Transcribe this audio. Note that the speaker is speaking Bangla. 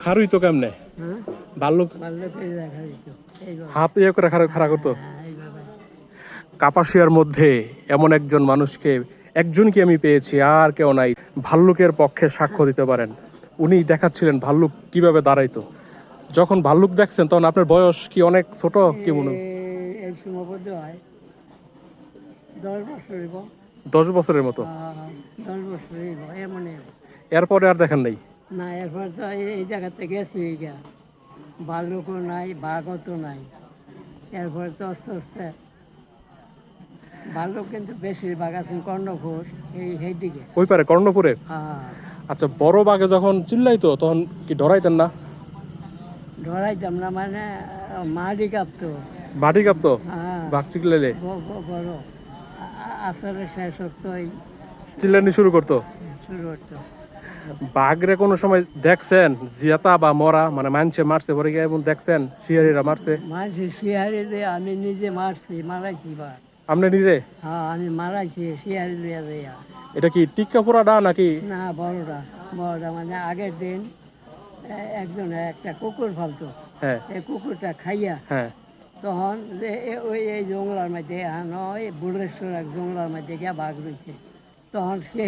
খারুই তো কেমনে হ্যাঁ ভাল্লুক ভাল্লুকের দেখা দিত এইভাবে। হাত ইয়ে করে খাড়া করতো। হ্যাঁ এইভাবে। কাপাসিয়ার মধ্যে এমন একজন মানুষকে একজনকে আমি পেয়েছি, আর কেউ নাই ভাল্লুকের পক্ষে সাক্ষ্য দিতে পারেন। উনি দেখাচ্ছিলেন ভাল্লুক কিভাবে দাঁড়াইতো। যখন ভাল্লুক দেখছেন তখন আপনার বয়স কি অনেক ছোট কি মনে হয়? এই সীমাবদ্ধ হয় 10 বছর হইব। 10 বছরের মতো। 10 বছর হইব এমনই। এরপরে আর দেখেন নাই? না এরপর তো এই জায়গাতে গেছে এইটা ভাল্লুকও নাই বাঘও তো নাই। এরপরে তো আস্তে আস্তে ভাল্লুক কিন্তু বেশিরভাগ আছেন কর্ণঘোষ এই দিকে। ওই পারে কর্ণপুরে। হ্যাঁ আচ্ছা, বড় বাঘে যখন চিল্লাইতো তখন কি ডরাইতেন না? ধরাইতাম না মানে মাটি কাঁপতো। মাটি কাঁপতো হ্যাঁ বাঘ চিল্লাইলে? বড় আসলে শেষ হতোই চিল্লানি শুরু করতো। শুরু হতো। বাঘরে কোনো সময় দেখছেন জিয়াতা বা মরা, মানে মানছে মারছে পরে গিয়ে এমন দেখছেন শিয়ারিরা মারছে? মারছি শিয়ারি দিয়ে আমি নিজে মারাইছি বা। আপনি নিজে? হ্যাঁ আমি মারাইছি শিয়ারি লিয়া দিয়া। এটা কি টিক্কা পোড়াটা নাকি? না বড়টা মানে আগের দিন একজনে একটা কুকুর ফালতো। হ্যাঁ এই কুকুরটা খাইয়া হ্যাঁ। তখন ওই এই জঙ্গলার মধ্যে ওই বুড়েশ্বর এক জঙ্গলার মধ্যে গিয়া বাঘ রয়েছে তখন সে